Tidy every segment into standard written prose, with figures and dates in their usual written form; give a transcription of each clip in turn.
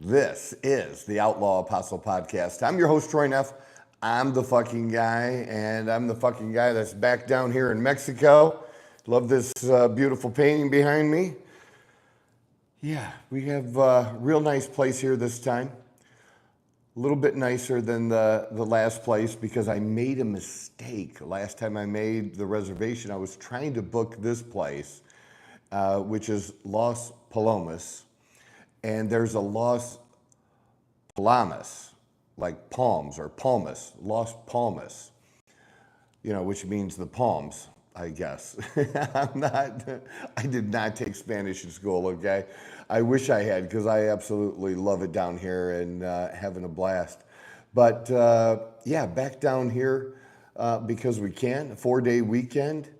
This is the Outlaw Apostle Podcast. I'm your host, Troy Neff. I'm the fucking guy, and I'm the fucking guy that's back down here in Mexico. Love this beautiful painting behind me. Yeah, we have a real nice place here this time. A little bit nicer than the last place because I made a mistake. Last time I made the reservation, I was trying to book this place, which is Los Palomas. And there's a Los Palmas, like palms or palmas, Los Palmas, which means the palms, I guess. I did not take Spanish in school, okay? I wish I had, because I absolutely love it down here and having a blast. But yeah, back down here because we can, a 4-day weekend.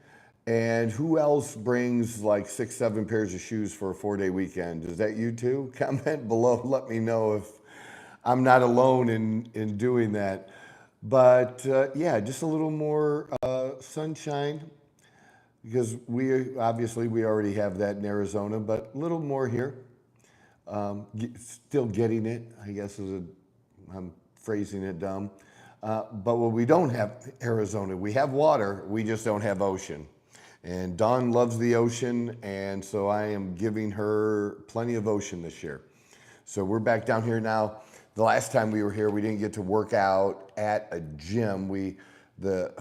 And who else brings like 6-7 pairs of shoes for a 4-day weekend? Is that you too? Comment below, let me know if I'm not alone in doing that. But yeah, just a little more sunshine, because we already have that in Arizona, but a little more here. Still getting it, I guess I'm phrasing it dumb. But what we don't have Arizona, we have water, we just don't have ocean. And Dawn loves the ocean, and so I am giving her plenty of ocean this year. So we're back down here now. The last time we were here, we didn't get to work out at a gym. The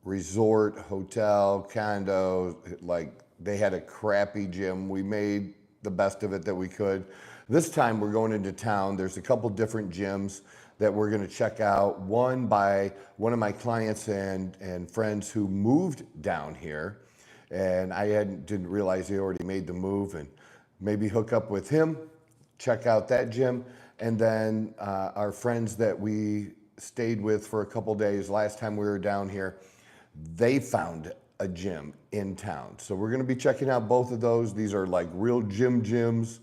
resort, hotel, condo, they had a crappy gym. We made the best of it that we could. This time we're going into town. There's a couple different gyms that we're going to check out. One by one of my clients and friends who moved down here, and I didn't realize he already made the move, and maybe hook up with him, check out that gym. And then our friends that we stayed with for a couple days last time we were down here, they found a gym in town. So we're going to be checking out both of those. These are like real gyms.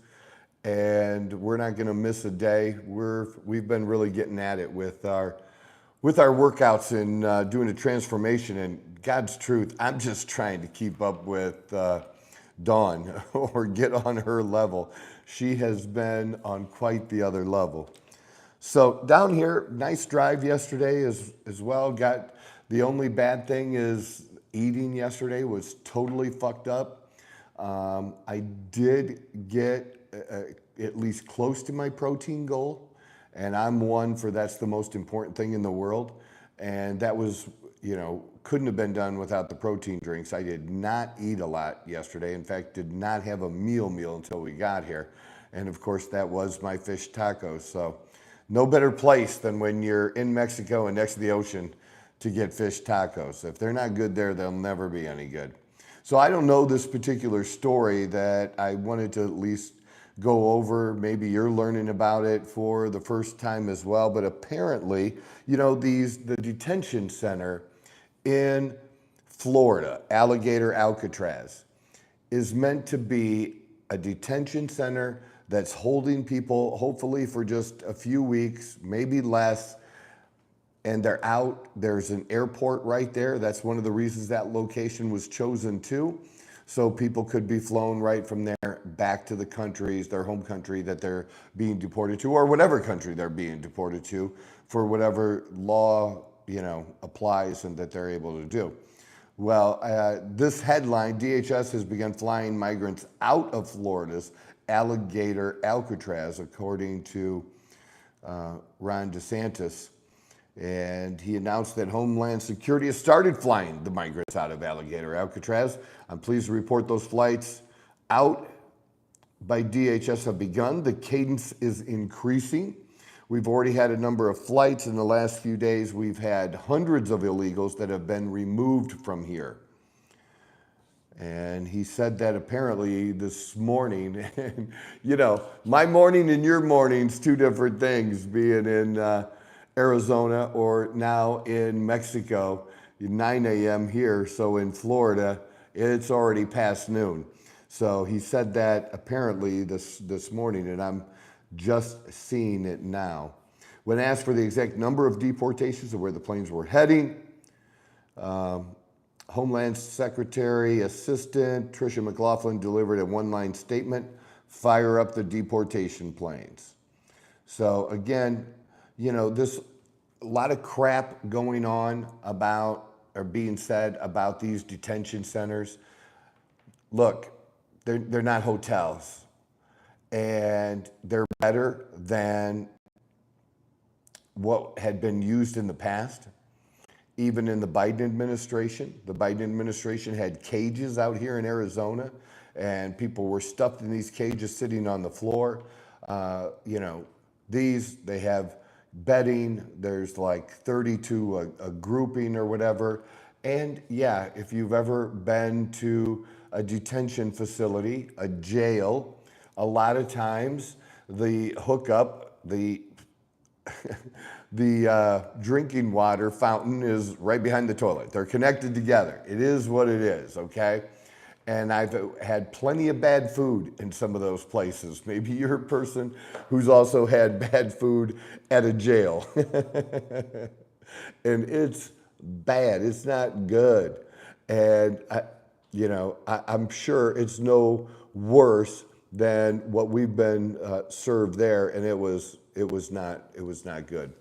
And we're not going to miss a day. We've been really getting at it with our workouts and doing a transformation. And God's truth, I'm just trying to keep up with Dawn or get on her level. She has been on quite the other level. So down here, nice drive yesterday as well. The only bad thing is eating yesterday was totally fucked up. I did get at least close to my protein goal, and I'm one for that's the most important thing in the world, and that was couldn't have been done without the protein drinks. I did not eat a lot yesterday. In fact, did not have a meal until we got here, and of course that was my fish tacos. So no better place than when you're in Mexico and next to the ocean to get fish tacos. If they're not good there, they'll never be any good. So I don't know this particular story that I wanted to at least go over. Maybe you're learning about it for the first time as well. But apparently, the detention center in Florida, Alligator Alcatraz, is meant to be a detention center that's holding people, hopefully for just a few weeks, maybe less, and they're out. There's an airport right there. That's one of the reasons that location was chosen too. So people could be flown right from there back to their home country that they're being deported to, or whatever country they're being deported to for whatever law, applies and that they're able to do. Well, this headline, DHS has begun flying migrants out of Florida's Alligator Alcatraz, according to Ron DeSantis. And he announced that Homeland Security has started flying the migrants out of Alligator Alcatraz. I'm pleased to report those flights out by DHS have begun. The cadence is increasing. We've already had a number of flights in the last few days. We've had hundreds of illegals that have been removed from here. And he said that apparently this morning. And, my morning and your morning's two different things, being in Arizona or now in Mexico, 9 a.m. here. So in Florida, it's already past noon. So he said that apparently this morning, and I'm just seeing it now. When asked for the exact number of deportations and where the planes were heading, Homeland Secretary Assistant Tricia McLaughlin delivered a one-line statement: fire up the deportation planes. So again, this a lot of crap going on about or being said about these detention centers. Look, they're not hotels, and they're better than what had been used in the past. Even in the Biden administration had cages out here in Arizona, and people were stuffed in these cages sitting on the floor. They have bedding. There's like 32 a grouping or whatever. And yeah, if you've ever been to a detention facility, a jail, a lot of times the hookup, the drinking water fountain is right behind the toilet. They're connected together. It is what it is, okay? And I've had plenty of bad food in some of those places. Maybe you're a person who's also had bad food at a jail. And it's bad. It's not good. And I'm sure it's no worse than what we've been served there, and it was not good.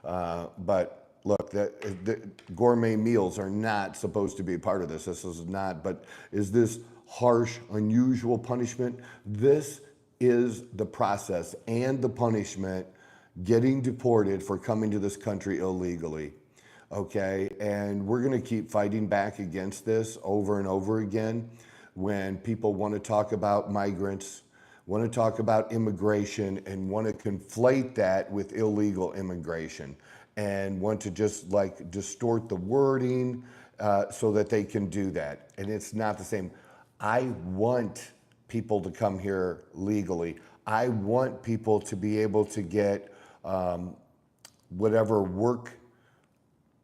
But look, the gourmet meals are not supposed to be a part of this. This is not. But is this harsh, unusual punishment? This is the process and the punishment. Getting deported for coming to this country illegally. Okay, and we're going to keep fighting back against this over and over again when people want to talk about migrants, want to talk about immigration, and want to conflate that with illegal immigration, and want to just like distort the wording so that they can do that. And it's not the same. I want people to come here legally. I want people to be able to get whatever work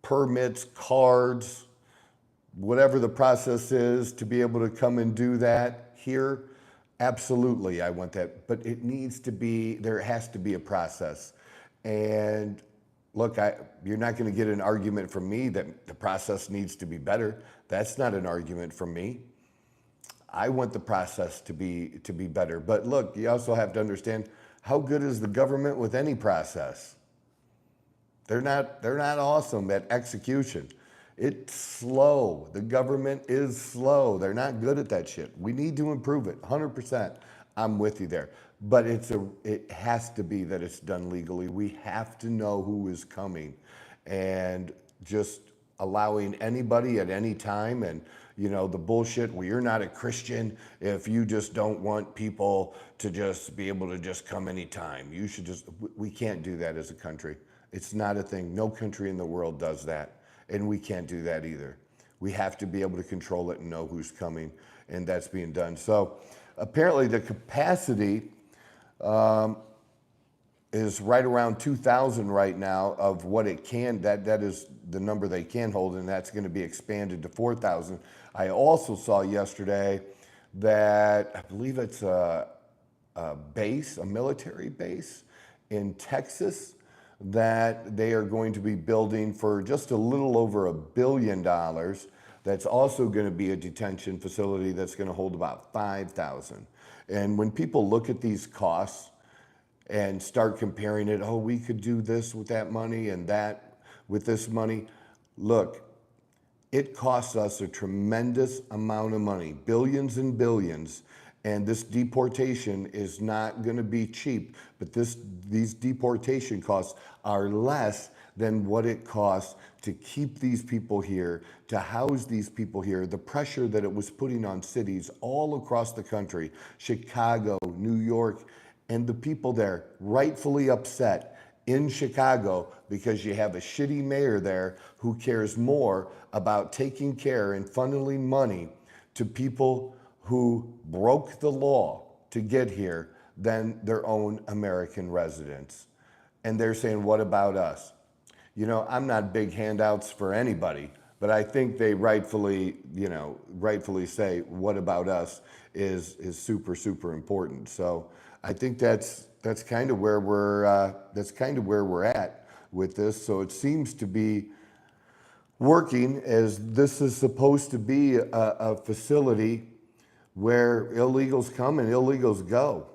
permits, cards, whatever the process is, to be able to come and do that here. Absolutely, I want that. But it needs to be, there has to be a process. And look, you're not going to get an argument from me that the process needs to be better. That's not an argument from me. I want the process to be better. But look, you also have to understand, how good is the government with any process? They're not awesome at execution. It's slow. The government is slow. They're not good at that shit. We need to improve it, 100%. I'm with you there. But it has to be that it's done legally. We have to know who is coming, and just allowing anybody at any time, and the bullshit, well, you're not a Christian if you just don't want people to just be able to just come anytime. You should we can't do that as a country. It's not a thing. No country in the world does that. And we can't do that either. We have to be able to control it and know who's coming, and that's being done. So apparently the capacity is right around 2,000 right now of what it can, that is the number they can hold, and that's going to be expanded to 4,000. I also saw yesterday that I believe it's a military base in Texas, that they are going to be building for just a little over $1 billion. That's also going to be a detention facility that's going to hold about 5,000. And when people look at these costs and start comparing it, oh, we could do this with that money and that with this money. Look, it costs us a tremendous amount of money, billions and billions. And this deportation is not going to be cheap, but these deportation costs are less than what it costs to keep these people here, to house these people here. The pressure that it was putting on cities all across the country, Chicago, New York, and the people there rightfully upset in Chicago because you have a shitty mayor there who cares more about taking care and funneling money to people who broke the law to get here than their own American residents. And they're saying, what about us? I'm not big handouts for anybody, but I think they rightfully say, what about us is super, super important. So I think that's kind of where we're at with this. So it seems to be working, as this is supposed to be a facility where illegals come and illegals go.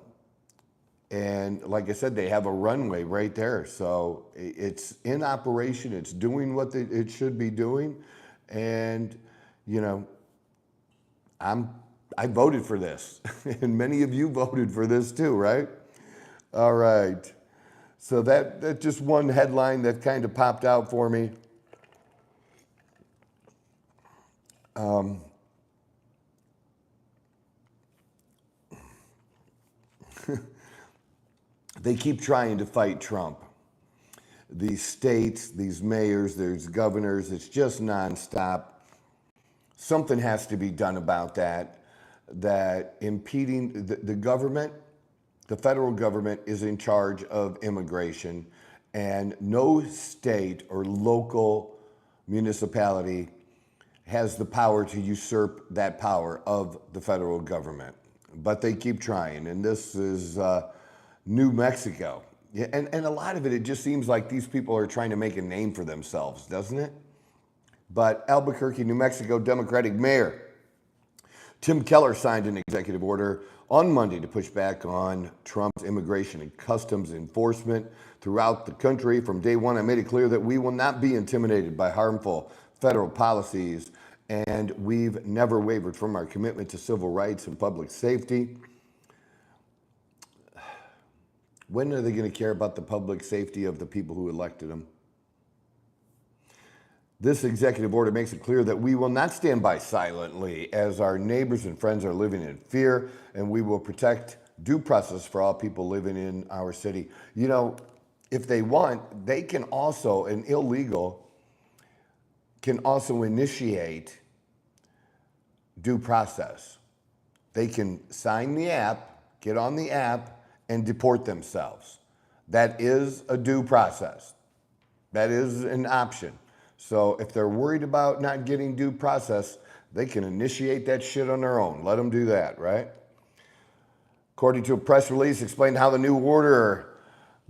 And like I said, they have a runway right there. So it's in operation. It's doing what it should be doing. And, you know, I voted for this. And many of you voted for this too, right? All right. So that just one headline that kind of popped out for me. They keep trying to fight Trump. These states, these mayors, there's governors, it's just nonstop. Something has to be done about that, that impeding the government, the federal government is in charge of immigration, and no state or local municipality has the power to usurp that power of the federal government. But they keep trying, and this is New Mexico. Yeah, and a lot of it just seems like these people are trying to make a name for themselves, doesn't it? But Albuquerque, New Mexico Democratic Mayor Tim Keller signed an executive order on Monday to push back on Trump's immigration and customs enforcement throughout the country. From day one, I made it clear that we will not be intimidated by harmful federal policies, and we've never wavered from our commitment to civil rights and public safety. When are they going to care about the public safety of the people who elected them? This executive order makes it clear that we will not stand by silently as our neighbors and friends are living in fear, and we will protect due process for all people living in our city. You know, if they want, they can also, an illegal can also initiate due process. They can sign the app, get on the app, and deport themselves. That is a due process. That is an option. So if they're worried about not getting due process, they can initiate that shit on their own. Let them do that, right? According to a press release, explained how the new order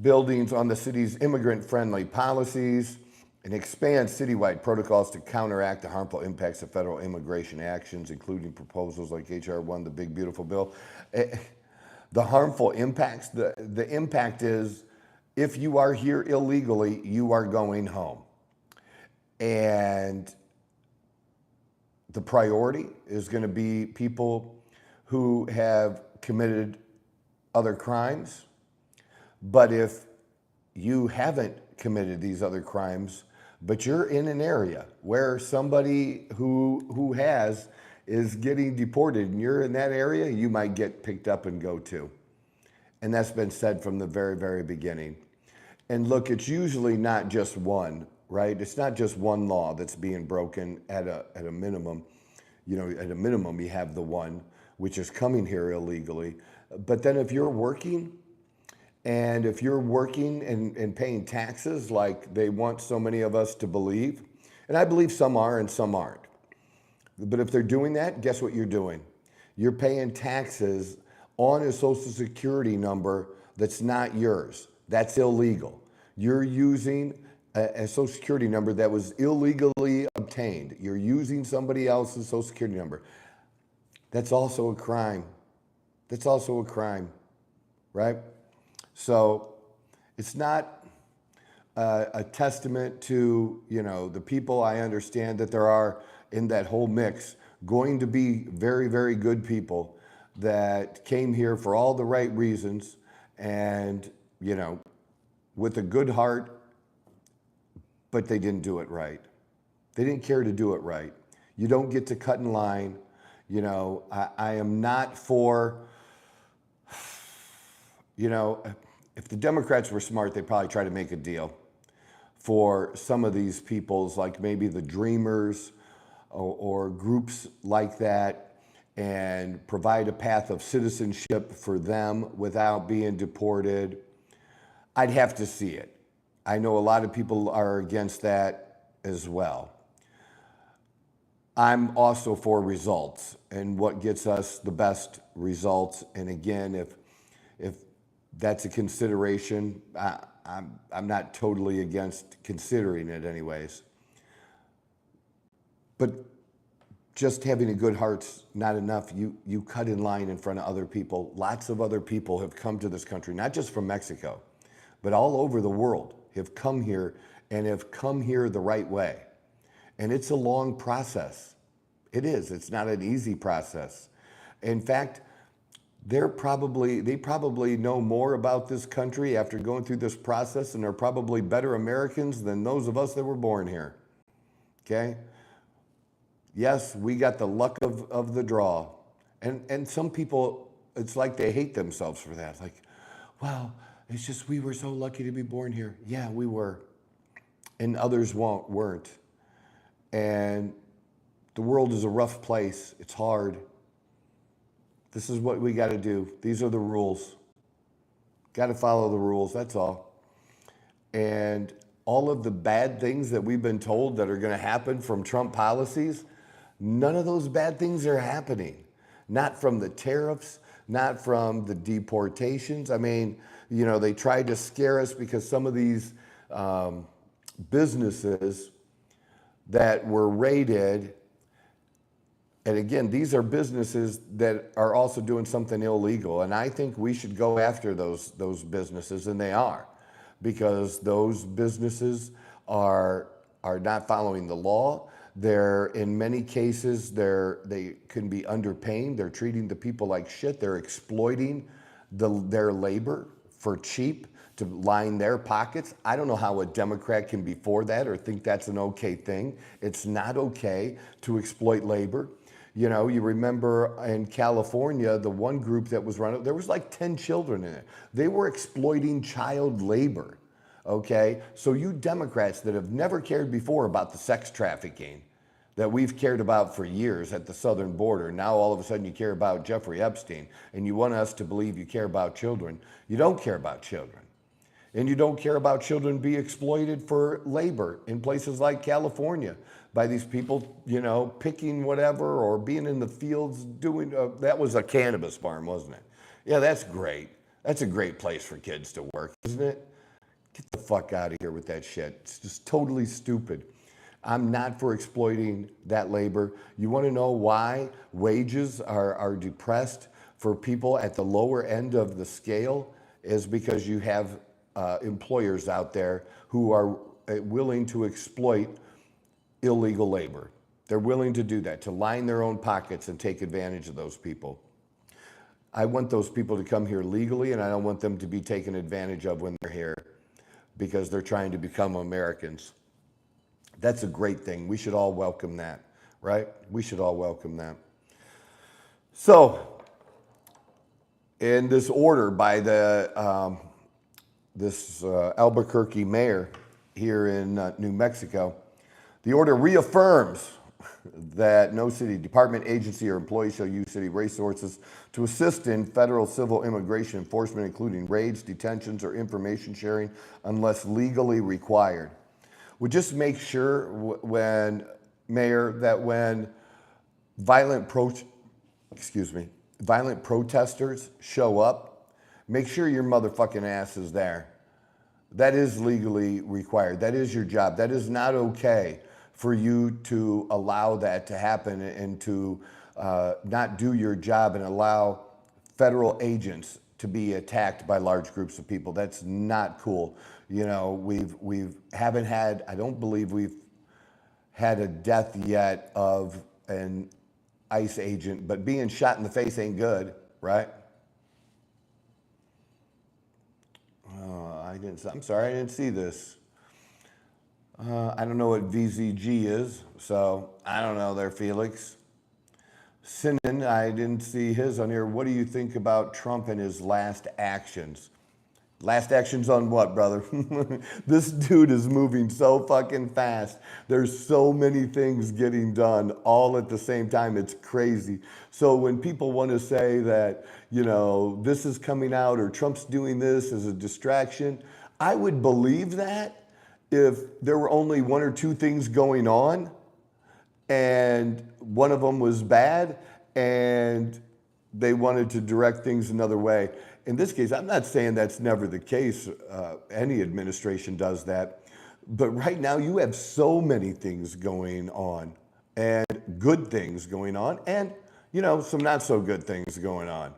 buildings on the city's immigrant-friendly policies and expands citywide protocols to counteract the harmful impacts of federal immigration actions, including proposals like H.R. 1, the big beautiful bill. The harmful impacts, the impact is if you are here illegally, you are going home. And the priority is going to be people who have committed other crimes. But if you haven't committed these other crimes, but you're in an area where somebody who has is getting deported and you're in that area, you might get picked up and go too. And that's been said from the very, very beginning. And look, it's usually not just one, right? It's not just one law that's being broken at a minimum. You know, at a minimum, you have the one which is coming here illegally. But then if you're working, and if you're working and paying taxes like they want so many of us to believe, and I believe some are and some aren't. But if they're doing that, guess what you're doing? You're paying taxes on a Social Security number that's not yours. That's illegal. You're using a Social Security number that was illegally obtained. You're using somebody else's Social Security number. That's also a crime. That's also a crime, right? So it's not a testament to, you know, the people. I understand that there are in that whole mix going to be very, very good people that came here for all the right reasons and, you know, with a good heart, but they didn't do it right. They didn't care to do it right. You don't get to cut in line. You know, I am not for, you know, if the Democrats were smart, they'd probably try to make a deal for some of these peoples, like maybe the Dreamers or groups like that, and provide a path of citizenship for them without being deported. I'd have to see it. I know a lot of people are against that as well. I'm also for results and what gets us the best results. And again, if that's a consideration, I'm not totally against considering it anyways. But just having a good heart's not enough. You cut in line in front of other people. Lots of other people have come to this country, not just from Mexico, but all over the world have come here and have come here the right way. And it's a long process. It is. It's not an easy process. In fact, they probably know more about this country after going through this process, and they're probably better Americans than those of us that were born here. Okay? Yes, we got the luck of the draw. And some people, it's like they hate themselves for that. It's like, wow, it's just we were so lucky to be born here. Yeah, we were. And others weren't. And the world is a rough place. It's hard. This is what we got to do. These are the rules. Got to follow the rules, that's all. And all of the bad things that we've been told that are going to happen from Trump policies, none of those bad things are happening. Not from the tariffs, not from the deportations. I mean, you know, they tried to scare us because some of these businesses that were raided, and again, these are businesses that are also doing something illegal, and I think we should go after those businesses, and they are, because those businesses are not following the law. They're, in many cases, they can be underpaying. They're treating the people like shit. They're exploiting their labor for cheap to line their pockets. I don't know how a Democrat can be for that or think that's an okay thing. It's not okay to exploit labor. You know, you remember in California, the one group that was running, there was like 10 children in it. They were exploiting child labor, okay? So you Democrats that have never cared before about the sex trafficking that we've cared about for years at the southern border, now all of a sudden you care about Jeffrey Epstein and you want us to believe you care about children. You don't care about children. And you don't care about children being exploited for labor in places like California by these people, you know, picking whatever or being in the fields doing, that was a cannabis farm, wasn't it? Yeah, that's great. That's a great place for kids to work, isn't it? Get the fuck out of here with that shit. It's just totally stupid. I'm not for exploiting that labor. You want to know why wages are depressed for people at the lower end of the scale? Is because you have employers out there who are willing to exploit illegal labor. They're willing to do that, to line their own pockets and take advantage of those people. I want those people to come here legally, and I don't want them to be taken advantage of when they're here because they're trying to become Americans. That's a great thing. We should all welcome that, right? We should all welcome that. So, in this order by the this Albuquerque mayor here in New Mexico, the order reaffirms that no city department, agency, or employee shall use city resources to assist in federal civil immigration enforcement, including raids, detentions, or information sharing, unless legally required. We just make sure, Mayor, that when violent protesters show up, make sure your motherfucking ass is there. That is legally required. That is your job. That is not okay for you to allow that to happen and to not do your job and allow federal agents to be attacked by large groups of people. That's not cool. You know, I don't believe we've had a death yet of an ICE agent, but being shot in the face ain't good, right? I'm sorry, I didn't see this. I don't know what VZG is, so I don't know there, Felix. Sinan, I didn't see his on here. What do you think about Trump and his last actions? Last actions on what, brother? This dude is moving so fucking fast. There's so many things getting done all at the same time. It's crazy. So when people want to say that, you know, this is coming out or Trump's doing this as a distraction, I would believe that if there were only one or two things going on and one of them was bad and they wanted to direct things another way. In this case, I'm not saying that's never the case. Any administration does that. But right now you have so many things going on and good things going on and, some not so good things going on.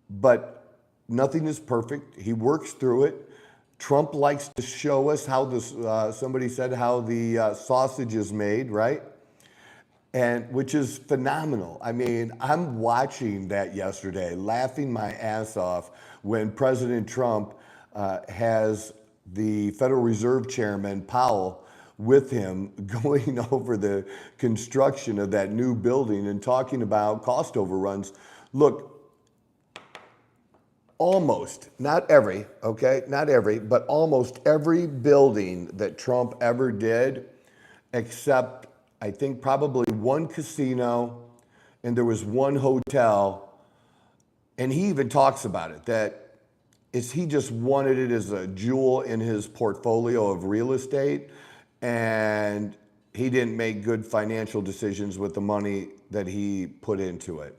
But nothing is perfect. He works through it. Trump likes to show us how this, somebody said how the sausage is made, right? And which is phenomenal. I mean, I'm watching that yesterday, laughing my ass off when President Trump has the Federal Reserve Chairman Powell with him going over the construction of that new building and talking about cost overruns. Look, almost, not every, but almost every building that Trump ever did, except I think probably one casino and there was one hotel, and he even talks about it, that he just wanted it as a jewel in his portfolio of real estate, and he didn't make good financial decisions with the money that he put into it.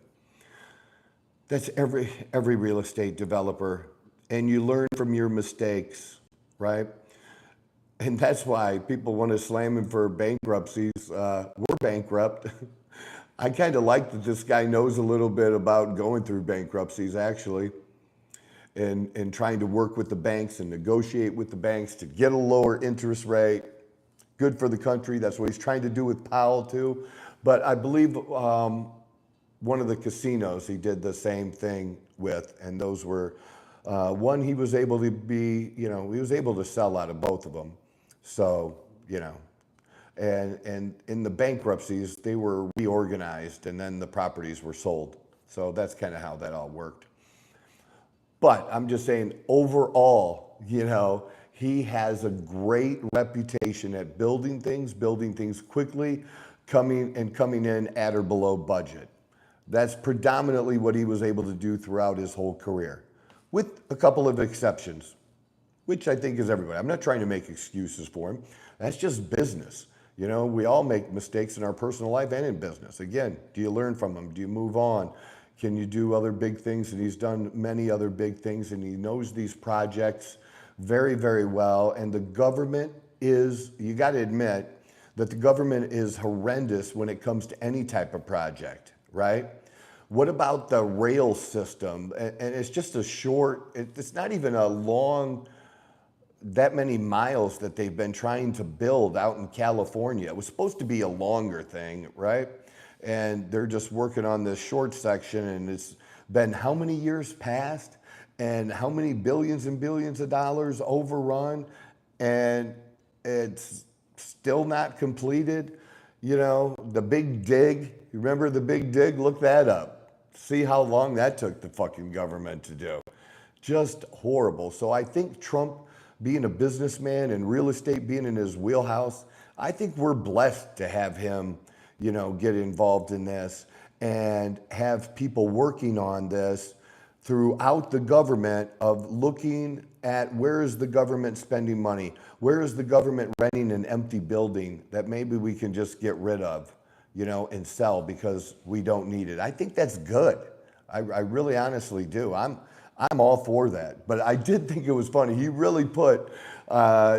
That's every real estate developer, and you learn from your mistakes, right? And that's why people want to slam him for bankruptcies. We're bankrupt. I kind of like that this guy knows a little bit about going through bankruptcies, actually, and trying to work with the banks and negotiate with the banks to get a lower interest rate. Good for the country. That's what he's trying to do with Powell, too. But I believe one of the casinos he did the same thing with, and those were, one he was able to he was able to sell out of both of them. So, and in the bankruptcies, they were reorganized and then the properties were sold. So that's kind of how that all worked. But I'm just saying, overall, he has a great reputation at building things quickly, coming in at or below budget. That's predominantly what he was able to do throughout his whole career, with a couple of exceptions, which I think is everybody. I'm not trying to make excuses for him. That's just business. We all make mistakes in our personal life and in business. Again, do you learn from them? Do you move on? Can you do other big things? And he's done many other big things, and he knows these projects very, very well. And the government you got to admit that the government is horrendous when it comes to any type of project, right? What about the rail system? And it's just it's not even a long, that many miles that they've been trying to build out in California. It was supposed to be a longer thing, right? And they're just working on this short section, and it's been how many years past and how many billions and billions of dollars overrun, and it's still not completed. The big dig, you remember the big dig? Look that up. See how long that took the fucking government to do. Just horrible. So I think Trump, being a businessman and real estate being in his wheelhouse, I think we're blessed to have him, get involved in this and have people working on this throughout the government, of looking at where is the government spending money? Where is the government renting an empty building that maybe we can just get rid of, and sell because we don't need it? I think that's good. I really honestly do. I'm all for that. But I did think it was funny. He really put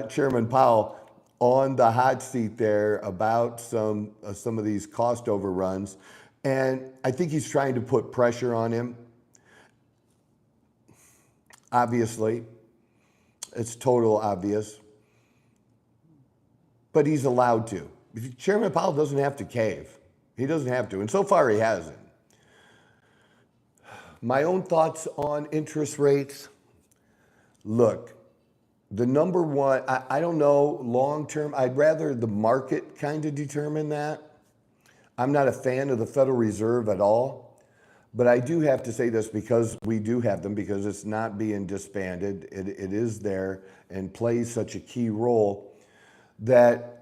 Chairman Powell on the hot seat there about some of these cost overruns. And I think he's trying to put pressure on him. Obviously, it's total obvious. But he's allowed to. Chairman Powell doesn't have to cave. He doesn't have to. And so far he hasn't. My own thoughts on interest rates. Look, the number one, I don't know long term. I'd rather the market kind of determine that. I'm not a fan of the Federal Reserve at all. But I do have to say this, because we do have them, because it's not being disbanded. It is there and plays such a key role, that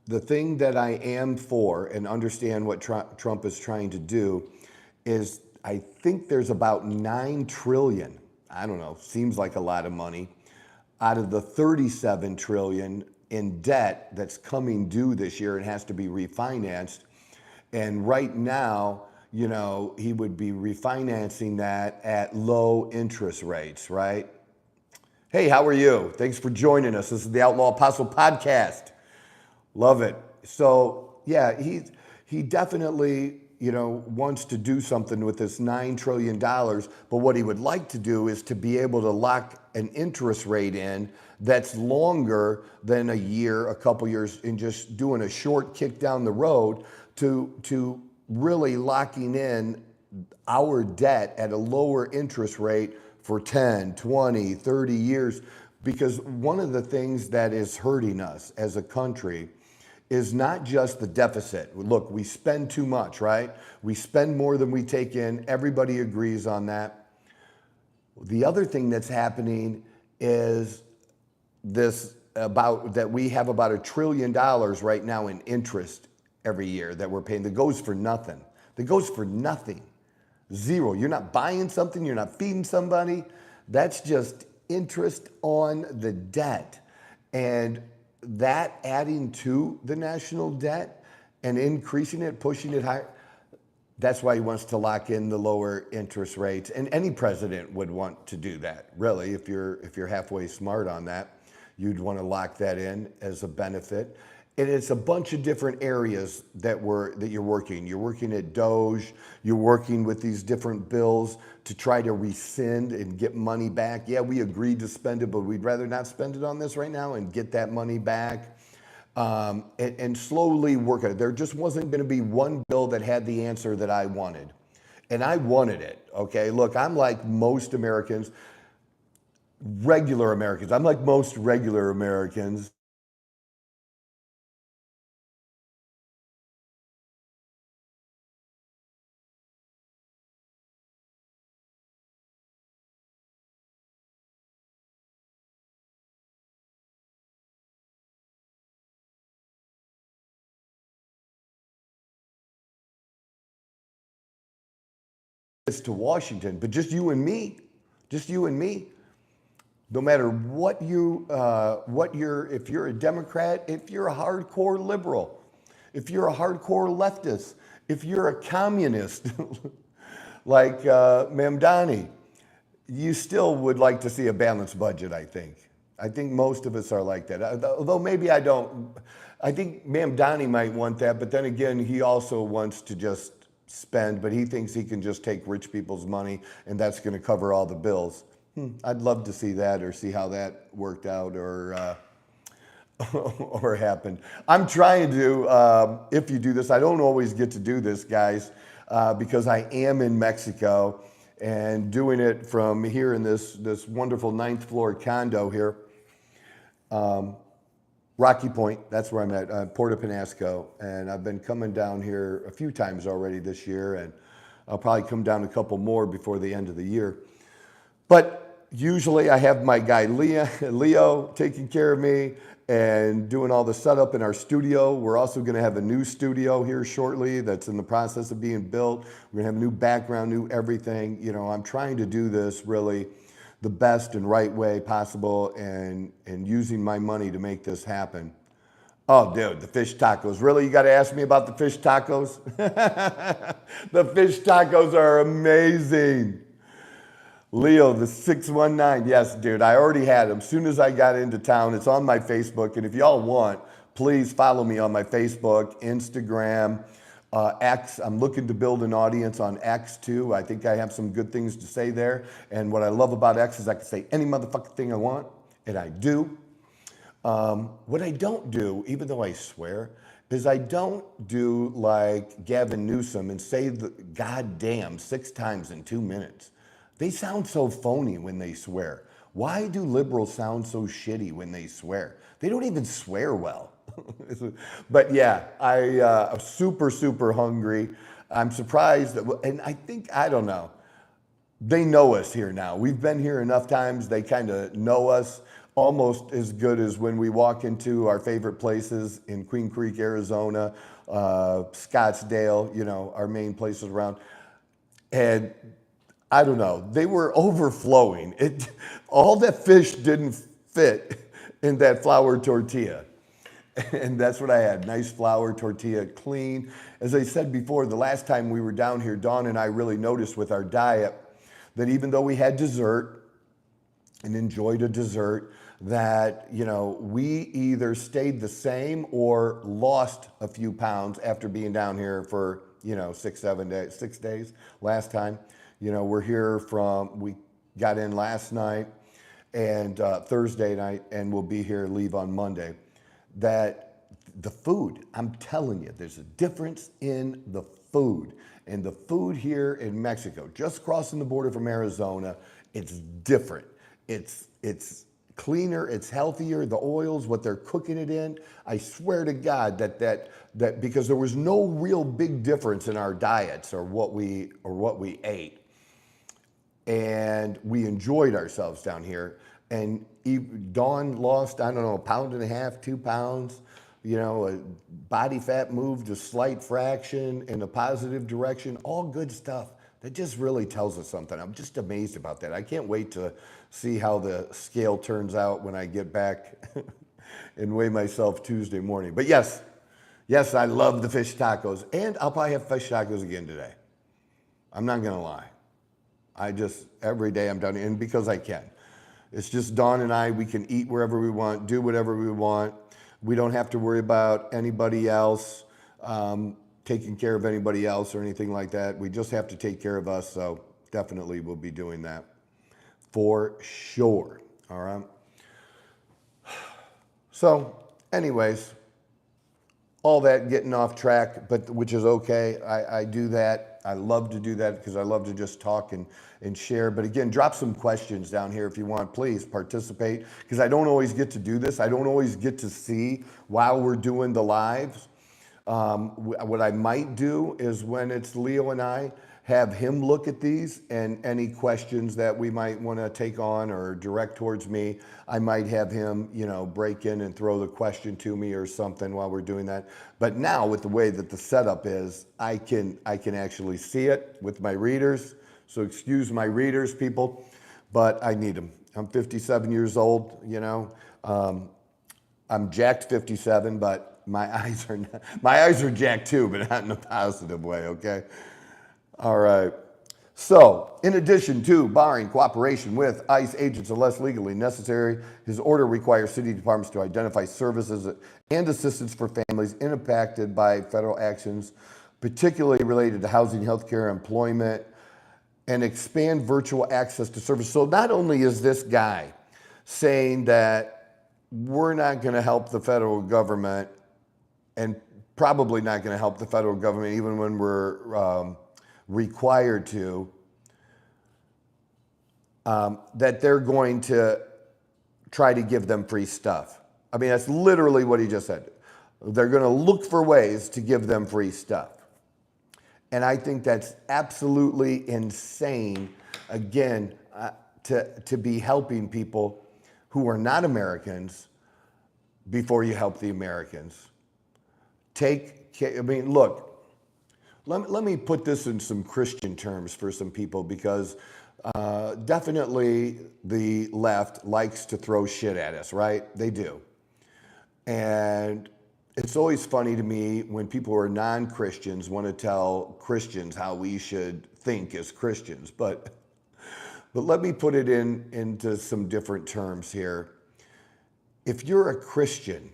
the thing that I am for and understand what Trump is trying to do is, I think there's about 9 trillion, I don't know, seems like a lot of money, out of the 37 trillion in debt that's coming due this year and has to be refinanced. And right now, he would be refinancing that at low interest rates, right? Hey, how are you? Thanks for joining us. This is the Outlaw Apostle Podcast. Love it. So yeah, he definitely, wants to do something with this $9 trillion, but what he would like to do is to be able to lock an interest rate in that's longer than a year, a couple years, and just doing a short kick down the road to really locking in our debt at a lower interest rate for 10, 20, 30 years. Because one of the things that is hurting us as a country is not just the deficit. Look, we spend too much, right? We spend more than we take in. Everybody agrees on that. The other thing that's happening is this about that we have about $1 trillion right now in interest every year that we're paying that goes for nothing. That goes for nothing. Zero. You're not buying something, you're not feeding somebody. That's just interest on the debt. And that adding to the national debt and increasing it, pushing it higher, that's why he wants to lock in the lower interest rates. And any president would want to do that, really. If you're halfway smart on that, you'd want to lock that in as a benefit. And it's a bunch of different areas that you're working. You're working at Doge. You're working with these different bills to try to rescind and get money back. Yeah, we agreed to spend it, but we'd rather not spend it on this right now and get that money back. And slowly work at it. There just wasn't going to be one bill that had the answer that I wanted. And I wanted it, okay? Look, I'm like most Americans, regular Americans. I'm like most regular Americans. It's to Washington, but just you and me, no matter if you're a Democrat, if you're a hardcore liberal, if you're a hardcore leftist, if you're a communist, like Mamdani, you still would like to see a balanced budget, I think. I think most of us are like that. Although maybe I don't. I think Mamdani might want that, but then again, he also wants to just spend, but he thinks he can just take rich people's money and that's going to cover all the bills. I'd love to see that or see how that worked out or or happened. I'm trying to, if you do this, I don't always get to do this, guys, because I am in Mexico and doing it from here in this wonderful 9th floor condo here. Rocky Point, that's where I'm at, Puerto Penasco, and I've been coming down here a few times already this year, and I'll probably come down a couple more before the end of the year. But usually I have my guy Leo taking care of me and doing all the setup in our studio. We're also going to have a new studio here shortly that's in the process of being built. We're going to have a new background, new everything. I'm trying to do this really the best and right way possible and using my money to make this happen. Oh, dude, the fish tacos. Really? You got to ask me about the fish tacos? The fish tacos are amazing. Leo, the 619. Yes, dude, I already had them. As soon as I got into town, it's on my Facebook. And if y'all want, please follow me on my Facebook, Instagram, X. I'm looking to build an audience on X too. I think I have some good things to say there. And what I love about X is I can say any motherfucking thing I want, and I do. What I don't do, even though I swear, is I don't do like Gavin Newsom and say the goddamn 6 times in 2 minutes. They sound so phony when they swear. Why do liberals sound so shitty when they swear? They don't even swear well. But yeah, I'm super, super hungry. I'm surprised that, and I don't know. They know us here now. We've been here enough times. They kind of know us almost as good as when we walk into our favorite places in Queen Creek, Arizona, Scottsdale, our main places around. And I don't know, they were overflowing. All that fish didn't fit in that flour tortilla. And that's what I had, nice flour tortilla, clean. As I said before, the last time we were down here, Dawn and I really noticed with our diet that even though we had dessert, and enjoyed a dessert that, we either stayed the same or lost a few pounds after being down here for, 6 days last time. We're here we got in last night and Thursday night, and we'll be here, leave on Monday. That the food, I'm telling you, there's a difference in the food. And the food here in Mexico, just crossing the border from Arizona, it's different. It's cleaner, it's healthier, the oils, what they're cooking it in. I swear to God that because there was no real big difference in our diets or what we ate. And we enjoyed ourselves down here. And Dawn lost, I don't know, 1.5 pounds, 2 pounds. Body fat moved a slight fraction in a positive direction. All good stuff. That just really tells us something. I'm just amazed about that. I can't wait to see how the scale turns out when I get back and weigh myself Tuesday morning. But yes, I love the fish tacos. And I'll probably have fish tacos again today. I'm not going to lie. Every day I'm down here, and because I can. It's just Dawn and I, we can eat wherever we want, do whatever we want. We don't have to worry about anybody else, taking care of anybody else or anything like that. We just have to take care of us, so definitely we'll be doing that for sure, all right? So, anyways, all that getting off track, but which is okay. I do that. I love to do that because I love to just talk and share. But again, drop some questions down here if you want. Please participate, because I don't always get to do this. I don't always get to see while we're doing the lives. What I might do is when it's Leo and I, have him look at these, and any questions that we might want to take on or direct towards me, I might have him, break in and throw the question to me or something while we're doing that. But now with the way that the setup is, I can actually see it with my readers. So excuse my readers, people, but I need them. I'm 57 years old, I'm jacked 57, but my eyes are jacked too, but not in a positive way, okay? All right. So, in addition to barring cooperation with ICE agents unless legally necessary, his order requires city departments to identify services and assistance for families impacted by federal actions, particularly related to housing, healthcare, employment, and expand virtual access to services. So not only is this guy saying that we're not going to help the federal government, and probably not going to help the federal government even when we're required to, that they're going to try to give them free stuff. I mean, that's literally what he just said. They're going to look for ways to give them free stuff. And I think that's absolutely insane, again, to be helping people who are not Americans before you help the Americans. Look, let me put this in some Christian terms for some people, because definitely the left likes to throw shit at us, right? They do. And it's always funny to me when people who are non-Christians want to tell Christians how we should think as Christians. But let me put it into some different terms here. If you're a Christian,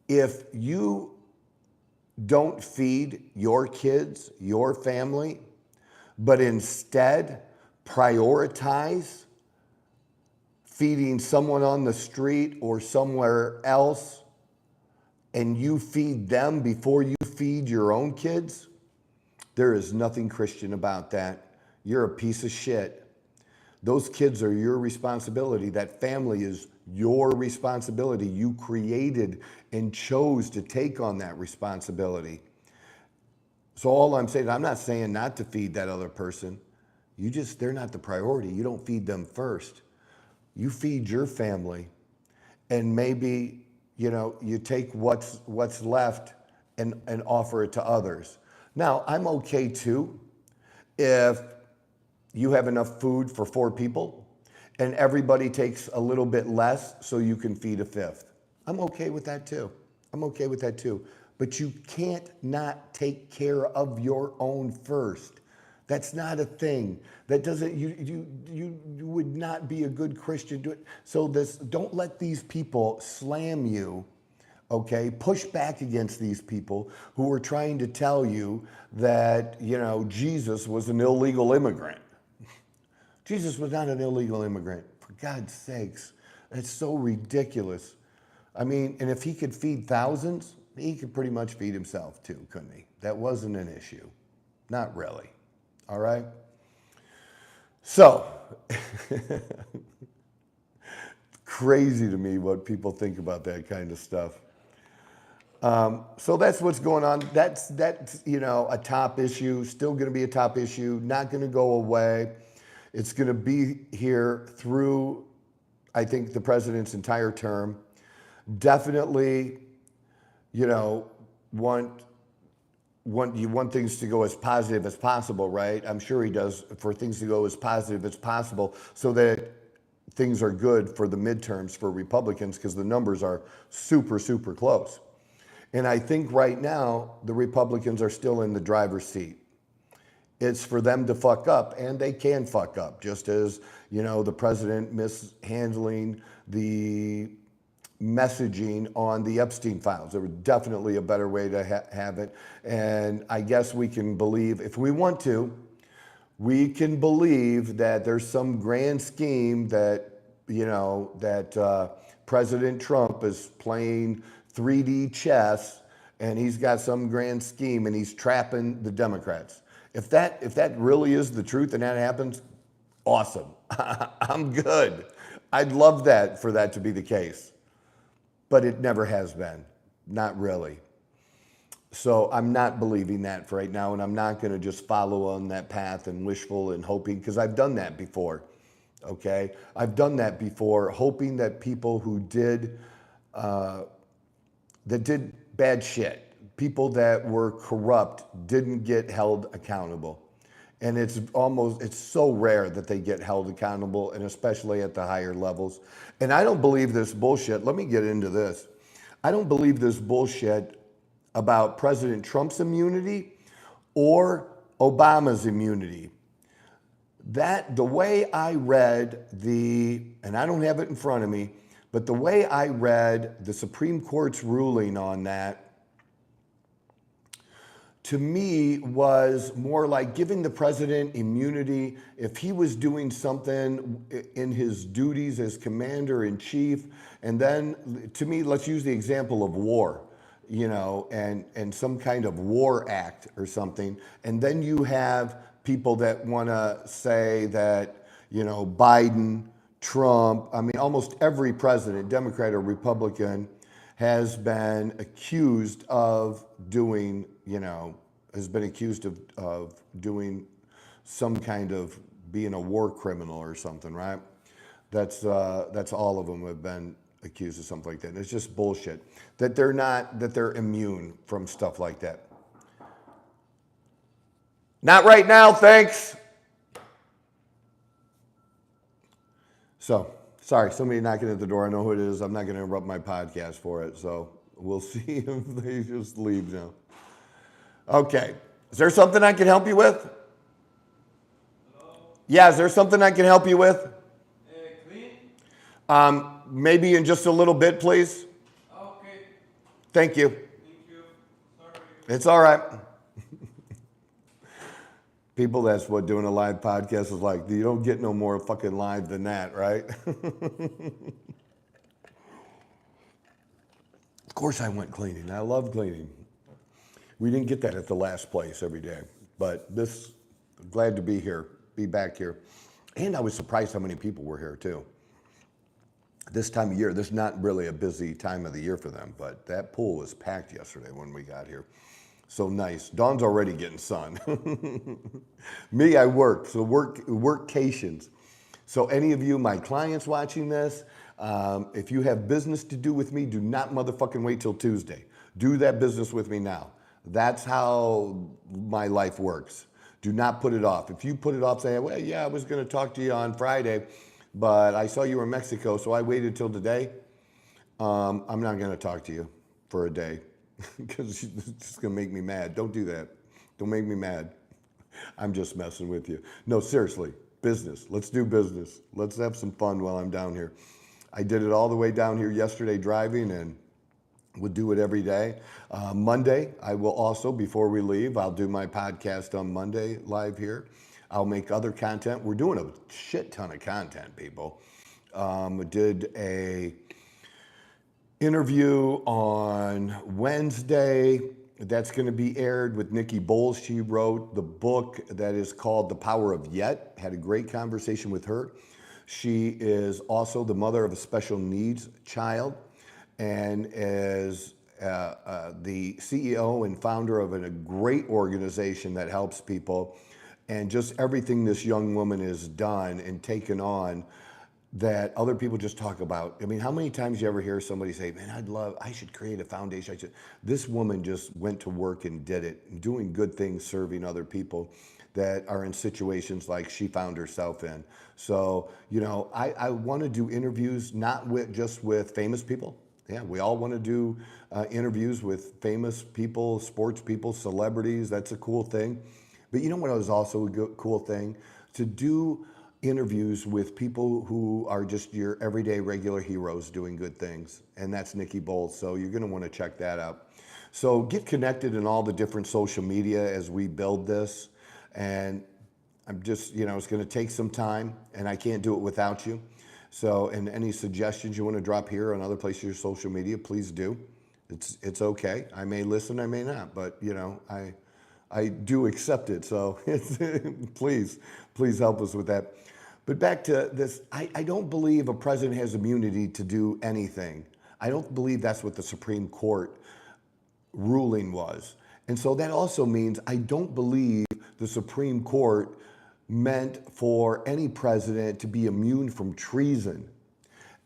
if you don't feed your kids, your family, but instead prioritize feeding someone on the street or somewhere else, and you feed them before you feed your own kids, there is nothing Christian about that. You're a piece of shit. Those kids are your responsibility. That family is your responsibility. You created and chose to take on that responsibility. So all I'm saying, I'm not saying not to feed that other person. They're not the priority. You don't feed them first. You feed your family, and maybe, you take what's left and offer it to others. Now, I'm okay too if you have enough food for 4 people and everybody takes a little bit less so you can feed a 5th. I'm okay with that too. But you can't not take care of your own first. That's not a thing. That doesn't, you would not be a good Christian. So don't let these people slam you, okay? Push back against these people who are trying to tell you that, Jesus was an illegal immigrant. Jesus was not an illegal immigrant, for God's sakes. That's so ridiculous. I mean, and if he could feed thousands, he could pretty much feed himself too, couldn't he? That wasn't an issue. Not really. All right? So, crazy to me what people think about that kind of stuff. So that's what's going on. That's a top issue, still going to be a top issue, not going to go away. It's going to be here through, I think, the president's entire term. Definitely, you want things to go as positive as possible, right? I'm sure he does, for things to go as positive as possible so that things are good for the midterms for Republicans, because the numbers are super, super close. And I think right now the Republicans are still in the driver's seat. It's for them to fuck up, and they can fuck up, just as, the president mishandling the messaging on the Epstein files. There was definitely a better way to have it. And I guess we can believe, if we want to, we can believe that there's some grand scheme that, President Trump is playing 3D chess, and he's got some grand scheme and he's trapping the Democrats. If that really is the truth and that happens, awesome. I'm good. I'd love that for that to be the case. But it never has been, not really. So I'm not believing that for right now, and I'm not going to just follow on that path and wishful and hoping, because I've done that before, okay? I've done that before, hoping that people who did bad shit, people that were corrupt, didn't get held accountable. And it's so rare that they get held accountable, and especially at the higher levels. And I don't believe this bullshit. Let me get into this. I don't believe this bullshit about President Trump's immunity or Obama's immunity. The way I read and I don't have it in front of me, but the way I read the Supreme Court's ruling on that, to me, was more like giving the president immunity if he was doing something in his duties as commander in chief. And then, to me, let's use the example of war, and some kind of war act or something. And then you have people that want to say that, Biden, Trump, almost every president, Democrat or Republican, has been accused of doing, of doing some kind of being a war criminal or something, right? That's all of them have been accused of something like that. And it's just bullshit that they're immune from stuff like that. Not right now, thanks. So, sorry, somebody knocking at the door. I know who it is. I'm not going to interrupt my podcast for it. So we'll see if they just leave now. Okay. Is there something I can help you with? Hello? Yeah, is there something I can help you with? Clean? Maybe in just a little bit, please. Okay. Thank you. Thank you. Sorry. It's all right. People, that's what doing a live podcast is like. You don't get no more fucking live than that, right? Of course I went cleaning. I love cleaning. We didn't get that at the last place every day. But glad to be here, be back here. And I was surprised how many people were here too. This time of year, this is not really a busy time of the year for them, but that pool was packed yesterday when we got here. So nice. Dawn's already getting sun. Me, I work, so workations. So any of you, my clients watching this, if you have business to do with me, do not motherfucking wait till Tuesday. Do that business with me now. That's how my life works. Do not put it off. If you put it off, say, well, yeah, I was going to talk to you on Friday, but I saw you were in Mexico, so I waited till today. I'm not going to talk to you for a day because it's just going to make me mad. Don't do that. Don't make me mad. I'm just messing with you. No, seriously, business. Let's do business. Let's have some fun while I'm down here. I did it all the way down here yesterday driving and would do it every day. Monday, I will also, before we leave, I'll do my podcast on Monday live here. I'll make other content. We're doing a shit ton of content, people. Did a interview on Wednesday. That's going to be aired with Nikki Bowles. She wrote the book that is called The Power of Yet. Had a great conversation with her. She is also the mother of a special needs child and is the CEO and founder of a great organization that helps people. And just everything this young woman has done and taken on that other people just talk about. I mean, how many times you ever hear somebody say, man, I should create a foundation. This woman just went to work and did it, doing good things, serving other people that are in situations like she found herself in. So, you know, I want to do interviews, not just with famous people. Yeah, we all want to do interviews with famous people, sports people, celebrities. That's a cool thing. But you know what is also a cool thing? To do interviews with people who are just your everyday regular heroes doing good things. And that's Nikki Bowles. So you're going to want to check that out. So get connected in all the different social media as we build this. And I'm just, you know, it's going to take some time and I can't do it without you. So, and any suggestions you want to drop here on other places your social media, please do. It's okay. I may listen, I may not, but you know, I do accept it. So please help us with that. But back to this, I don't believe a president has immunity to do anything. I don't believe that's what the Supreme Court ruling was. And so that also means I don't believe the Supreme Court meant for any president to be immune from treason.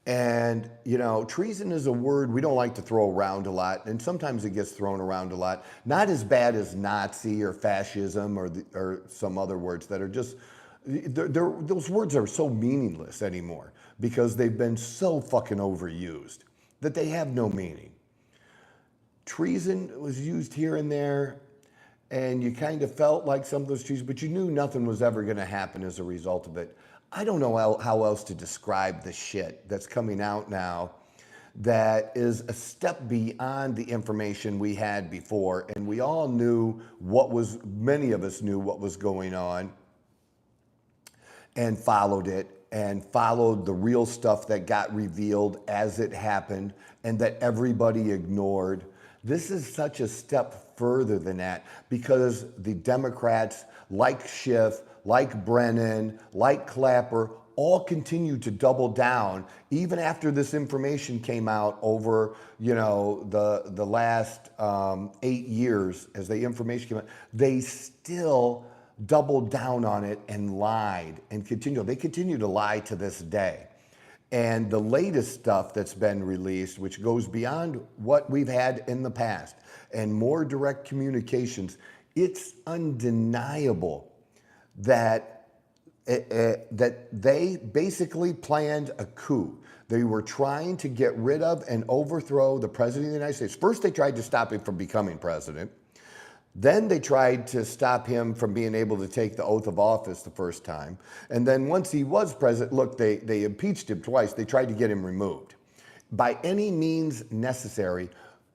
And, you know, treason is a word we don't like to throw around a lot, and sometimes it gets thrown around a lot. Not as bad as Nazi or fascism or some other words that are just, those words are so meaningless anymore because they've been so fucking overused that they have no meaning. Treason was used here and there, and you kind of felt like some of those treason, but you knew nothing was ever going to happen as a result of it. I don't know how else to describe the shit that's coming out now that is a step beyond the information we had before. And we all knew many of us knew what was going on and followed it and followed the real stuff that got revealed as it happened and that everybody ignored. This is such a step further than that because the Democrats, like Schiff, like Brennan, like Clapper, all continue to double down even after this information came out over, you know, the last 8 years as the information came out. They still doubled down on it and lied and continue. They continue to lie to this day. And the latest stuff that's been released, which goes beyond what we've had in the past and more direct communications, it's undeniable that that they basically planned a coup. They were trying to get rid of and overthrow the president of the United States. First, they tried to stop him from becoming president. Then they tried to stop him from being able to take the oath of office the first time. And then once he was president, look, they impeached him twice. They tried to get him removed by any means necessary.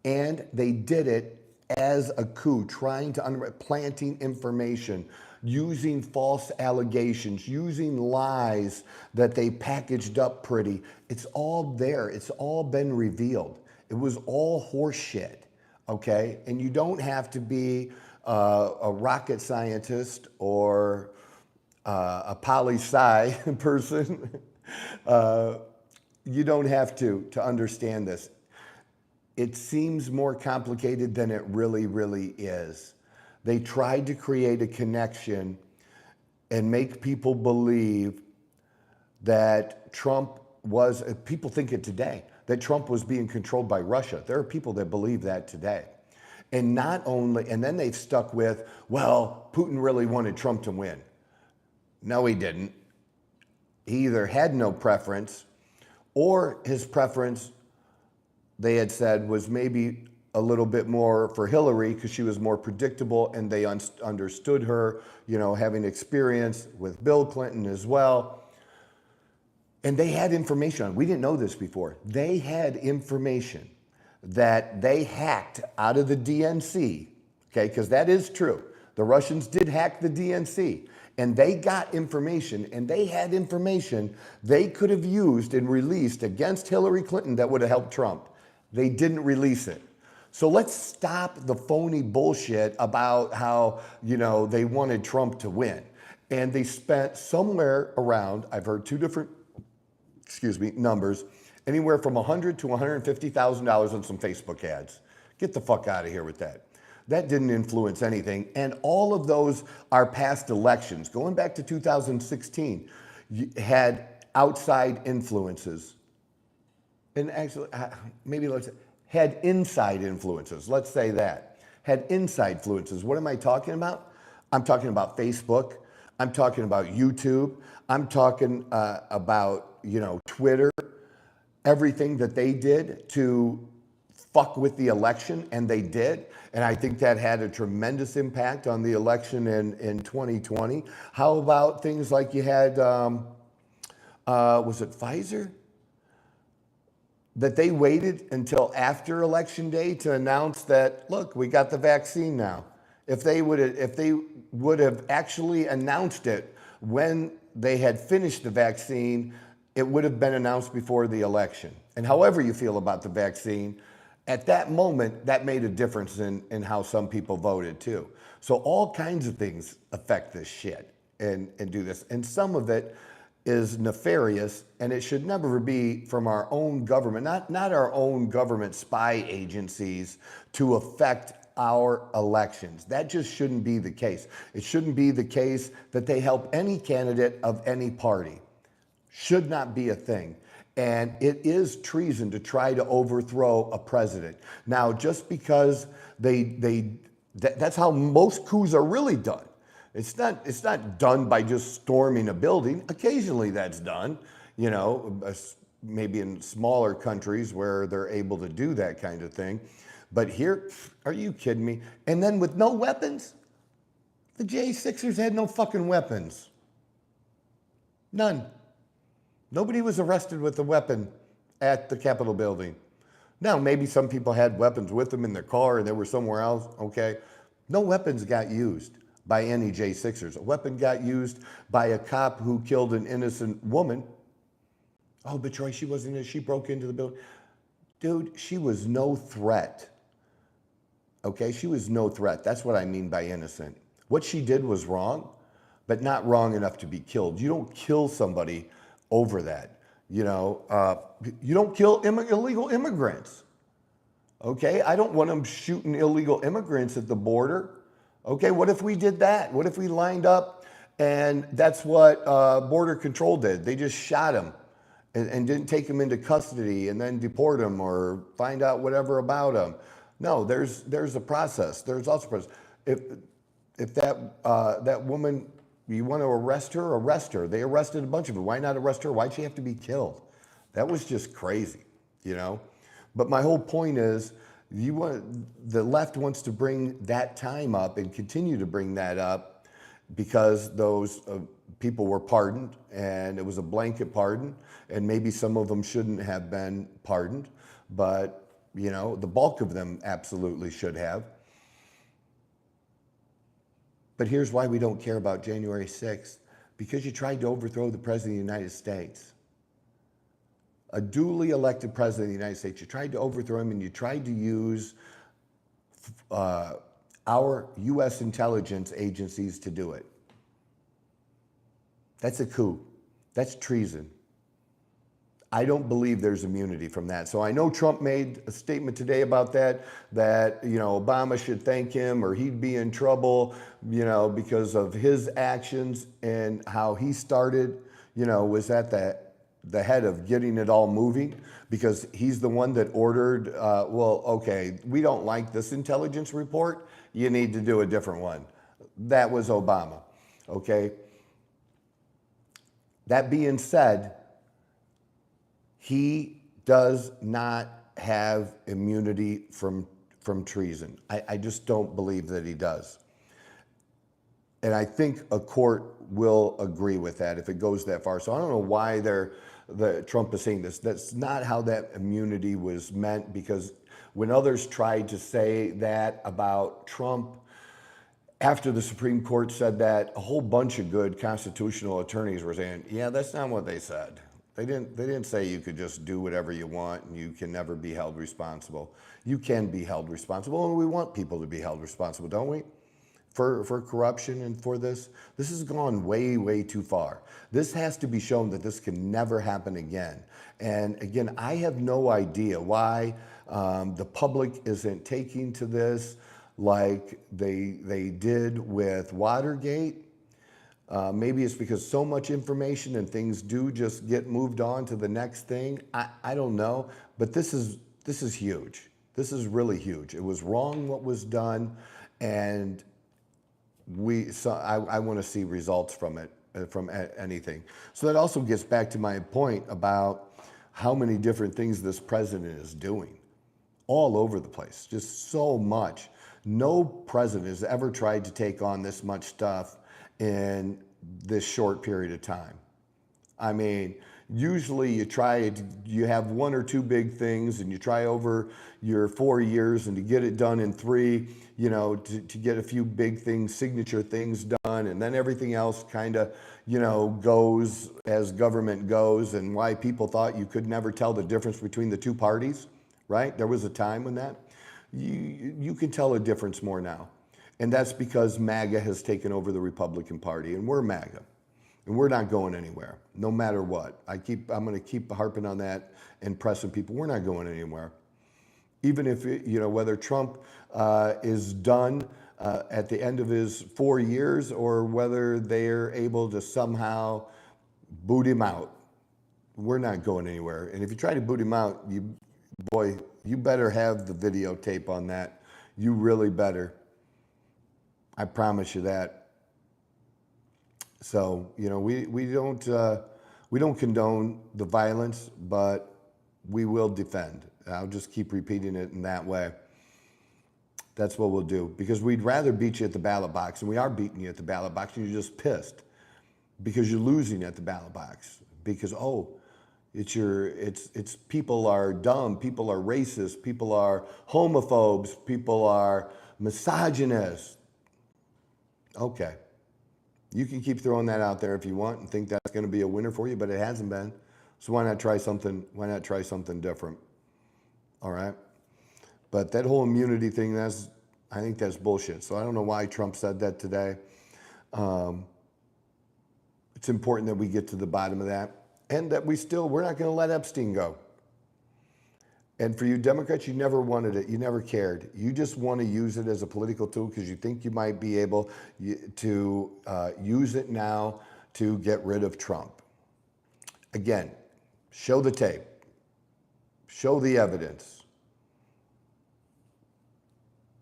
And they did it as a coup, trying to planting information, using false allegations, using lies that they packaged up pretty. It's all there. It's all been revealed. It was all horse shit. Okay, and you don't have to be a rocket scientist or a poli-sci person. You don't have to understand this. It seems more complicated than it really, really is. They tried to create a connection and make people believe that Trump was, people think it today, that Trump was being controlled by Russia. There are people that believe that today. And not only, and then they've stuck with, well, Putin really wanted Trump to win. No, he didn't. He either had no preference or his preference, they had said, was maybe a little bit more for Hillary because she was more predictable and they understood her, having experience with Bill Clinton as well. And they had information on, we didn't know this before, they had information that they hacked out of the DNC, okay, because that is true. The Russians did hack the DNC, and they got information, and they had information they could have used and released against Hillary Clinton that would have helped Trump. They didn't release it. So let's stop the phony bullshit about how, they wanted Trump to win. And they spent somewhere around, I've heard two different, numbers, anywhere from $100,000 to $150,000 on some Facebook ads. Get the fuck out of here with that. That didn't influence anything. And all of those are past elections. Going back to 2016, you had outside influences. And actually, had inside influences. Let's say that. Had inside influences. What am I talking about? I'm talking about Facebook. I'm talking about YouTube. I'm talking about, Twitter. Everything that they did to fuck with the election, and they did. And I think that had a tremendous impact on the election in 2020. How about things like you had, was it Pfizer? That they waited until after election day to announce that, look, we got the vaccine now. If they would have actually announced it when they had finished the vaccine, it would have been announced before the election. And however you feel about the vaccine, at that moment, that made a difference in how some people voted too. So all kinds of things affect this shit and do this. And some of it is nefarious, and it should never be from our own government, not our own government spy agencies to affect our elections. That just shouldn't be the case. It shouldn't be the case that they help any candidate of any party. Should not be a thing. And it is treason to try to overthrow a president. Now, just because that's how most coups are really done. It's not done by just storming a building. Occasionally that's done, maybe in smaller countries where they're able to do that kind of thing. But here, are you kidding me? And then with no weapons? The J6ers had no fucking weapons. None. Nobody was arrested with a weapon at the Capitol building. Now, maybe some people had weapons with them in their car and they were somewhere else, okay? No weapons got used by any J6ers. A weapon got used by a cop who killed an innocent woman. Oh, but Troy, she wasn't, she broke into the building. Dude, she was no threat. Okay, she was no threat. That's what I mean by innocent. What she did was wrong, but not wrong enough to be killed. You don't kill somebody over that. You don't kill illegal immigrants. Okay, I don't want them shooting illegal immigrants at the border. Okay, what if we did that? What if we lined up and that's what Border Control did? They just shot him and didn't take him into custody and then deport him or find out whatever about him. No, there's a process. There's also a process. If that woman, you want to arrest her, arrest her. They arrested a bunch of them. Why not arrest her? Why'd she have to be killed? That was just crazy, But my whole point is, the left wants to bring that time up and continue to bring that up because those people were pardoned and it was a blanket pardon, and maybe some of them shouldn't have been pardoned, but the bulk of them absolutely should have. But here's why we don't care about January 6th, because you tried to overthrow the President of the United States. A duly elected President of the United States, you tried to overthrow him and you tried to use our U.S. intelligence agencies to do it. That's a coup. That's treason. I don't believe there's immunity from that. So I know Trump made a statement today about that Obama should thank him or he'd be in trouble, because of his actions and how he started, was at the head of getting it all moving, because he's the one that ordered, we don't like this intelligence report. You need to do a different one. That was Obama, okay? That being said, he does not have immunity from from treason. I just don't believe that he does. And I think a court will agree with that if it goes that far. So I don't know why Trump is saying this. That's not how that immunity was meant, because when others tried to say that about Trump, after the Supreme Court said that, a whole bunch of good constitutional attorneys were saying, yeah, that's not what they said. They didn't say you could just do whatever you want and you can never be held responsible. You can be held responsible, and we want people to be held responsible, don't we? For corruption and for this. This has gone way, way too far. This has to be shown that this can never happen again. And again, I have no idea why the public isn't taking to this like they did with Watergate. Maybe it's because so much information and things do just get moved on to the next thing. I don't know, but this is huge. This is really huge. It was wrong what was done, and I want to see results from it, from anything. So that also gets back to my point about how many different things this president is doing all over the place, just so much. No president has ever tried to take on this much stuff in this short period of time. I mean, usually you have one or two big things and you try over your 4 years, and to get it done in 3, to get a few big things, signature things done, and then everything else kind of, goes as government goes, and why people thought you could never tell the difference between the two parties, right? There was a time when that. You can tell a difference more now. And that's because MAGA has taken over the Republican Party, and we're MAGA. And we're not going anywhere, no matter what. I'm going to keep harping on that and pressing people. We're not going anywhere. Even if, whether Trump is done at the end of his 4 years, or whether they're able to somehow boot him out, we're not going anywhere. And if you try to boot him out, you better have the videotape on that. You really better. I promise you that. So, we don't condone the violence, but we will defend. I'll just keep repeating it in that way. That's what we'll do, because we'd rather beat you at the ballot box, and we are beating you at the ballot box, and you're just pissed because you're losing at the ballot box, because it's people are dumb, people are racist, people are homophobes, people are misogynists. Okay. You can keep throwing that out there if you want and think that's going to be a winner for you, but it hasn't been. So why not try something different? All right? But that whole immunity thing, I think that's bullshit. So I don't know why Trump said that today. It's important that we get to the bottom of that, and that we're not going to let Epstein go. And for you Democrats, you never wanted it. You never cared. You just want to use it as a political tool because you think you might be able to use it now to get rid of Trump. Again, show the tape. Show the evidence.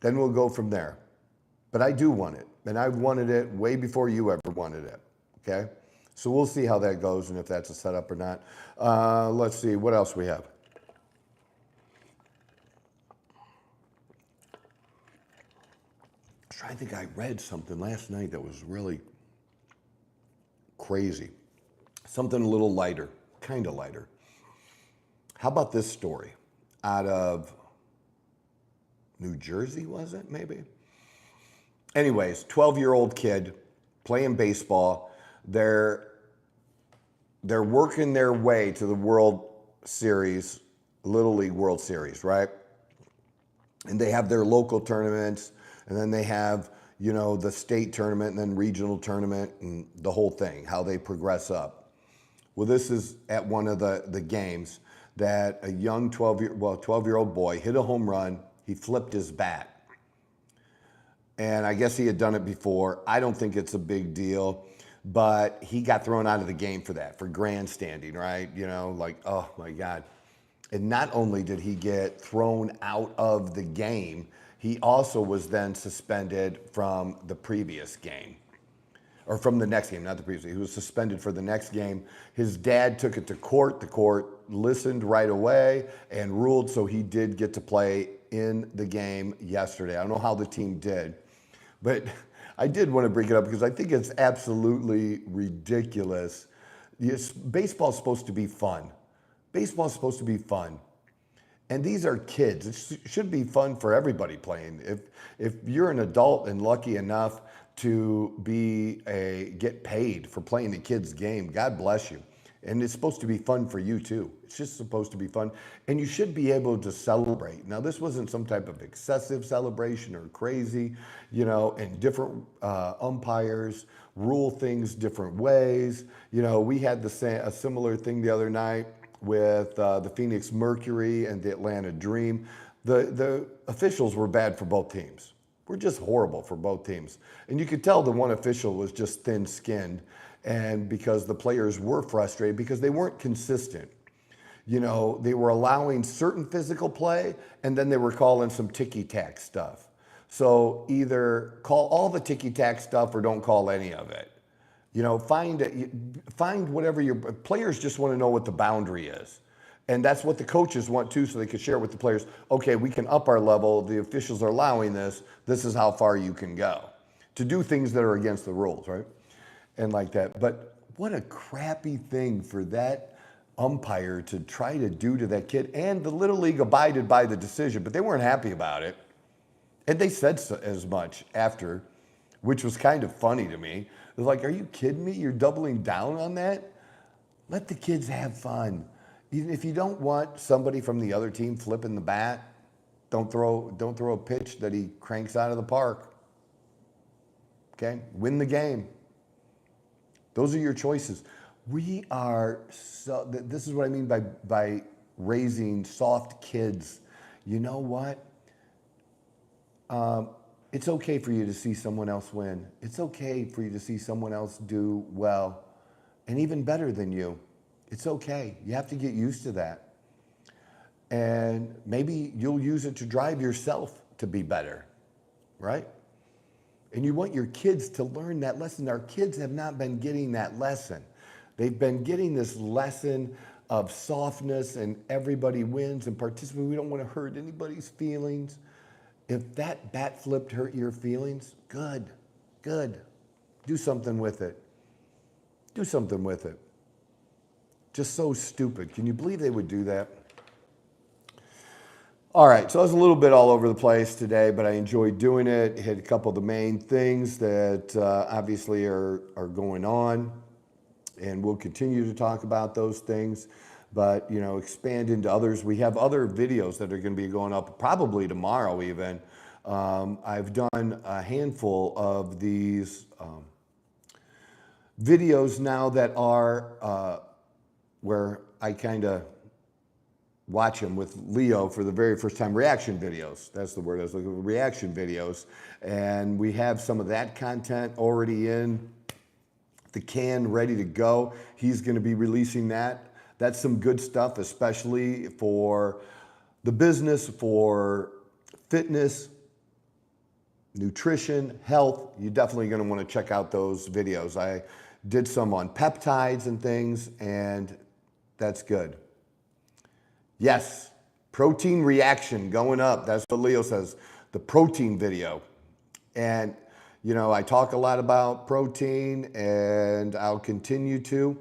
Then we'll go from there. But I do want it. And I've wanted it way before you ever wanted it. Okay? So we'll see how that goes and if that's a setup or not. Let's see what else we have. I think I read something last night that was really crazy. Something a little lighter, kind of lighter. How about this story out of New Jersey, was it maybe? Anyways, 12-year-old kid playing baseball. They're working their way to the World Series, Little League World Series, right? And they have their local tournaments. And then they have, the state tournament and then regional tournament and the whole thing, how they progress up. Well, this is at one of the games that a young 12-year-old boy hit a home run. He flipped his bat. And I guess he had done it before. I don't think it's a big deal, but he got thrown out of the game for that, for grandstanding, right? Oh my God. And not only did he get thrown out of the game, he also was then suspended from the previous game, or from the next game, not the previous. He was suspended for the next game. His dad took it to court. The court listened right away and ruled, so he did get to play in the game yesterday. I don't know how the team did, but I did want to bring it up because I think it's absolutely ridiculous. Yes, baseball's supposed to be fun. Baseball's supposed to be fun. And these are kids. It should be fun for everybody playing. If you're an adult and lucky enough to get paid for playing a kid's game, God bless you. And it's supposed to be fun for you too. It's just supposed to be fun. And you should be able to celebrate. Now, this wasn't some type of excessive celebration or crazy, and different umpires rule things different ways. We had a similar thing the other night with the Phoenix Mercury and the Atlanta Dream. The officials were bad for both teams. Were just horrible for both teams. And you could tell the one official was just thin-skinned, and because the players were frustrated because they weren't consistent. They were allowing certain physical play, and then they were calling some ticky-tack stuff. So either call all the ticky-tack stuff or don't call any of it. Find whatever your players just want to know what the boundary is. And that's what the coaches want too, so they can share with the players. Okay, we can up our level. The officials are allowing this. This is how far you can go to do things that are against the rules, right? And like that. But what a crappy thing for that umpire to try to do to that kid. And the Little League abided by the decision, but they weren't happy about it. And they said so, as much after, which was kind of funny to me. It was like, are you kidding me? You're doubling down on that? Let the kids have fun. Even if you don't want somebody from the other team flipping the bat, don't throw a pitch that he cranks out of the park. Okay? Win the game. Those are your choices. This is what I mean by raising soft kids. You know what? It's okay for you to see someone else win. It's okay for you to see someone else do well and even better than you. It's okay. You have to get used to that. And maybe you'll use it to drive yourself to be better, right? And you want your kids to learn that lesson. Our kids have not been getting that lesson. They've been getting this lesson of softness and everybody wins and participates. We don't want to hurt anybody's feelings. If that bat flip hurt your feelings, good. Do something with it. Do something with it. Just so stupid. Can you believe they would do that? All right, so I was a little bit all over the place today, but I enjoyed doing it. Hit a couple of the main things that obviously are going on, and we'll continue to talk about those things, but expand into others. We have other videos that are going to be going up probably tomorrow even. I've done a handful of these videos now that are where I kind of watch them with Leo for the very first time. Reaction videos. That's the word I was looking for. Reaction videos. And we have some of that content already in the can, ready to go. He's going to be releasing that. That's some good stuff, especially for the business, for fitness, nutrition, health. You're definitely going to want to check out those videos. I did some on peptides and things, and that's good. Yes, protein reaction going up. That's what Leo says, the protein video. And, I talk a lot about protein, and I'll continue to.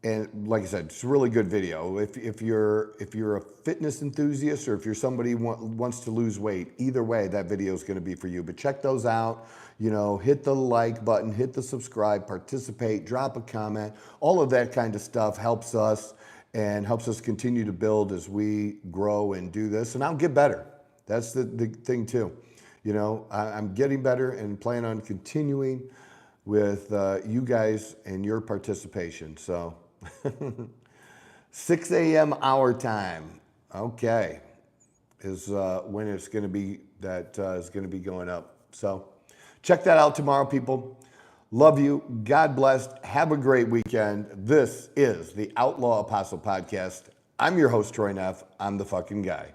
And like I said, it's a really good video. If you're a fitness enthusiast or if you're somebody who wants to lose weight, either way, that video is going to be for you. But check those out. Hit the like button, hit the subscribe, participate, drop a comment. All of that kind of stuff helps us and helps us continue to build as we grow and do this. And I'll get better. That's the thing too. I'm getting better and plan on continuing with you guys and your participation. So 6 a.m. our time, okay, is when it's going to be, that is going to be going up. So check that out tomorrow, people. Love you. God bless. Have a great weekend. This is the Outlaw Apostle Podcast. I'm your host, Troy Neff. I'm the fucking guy.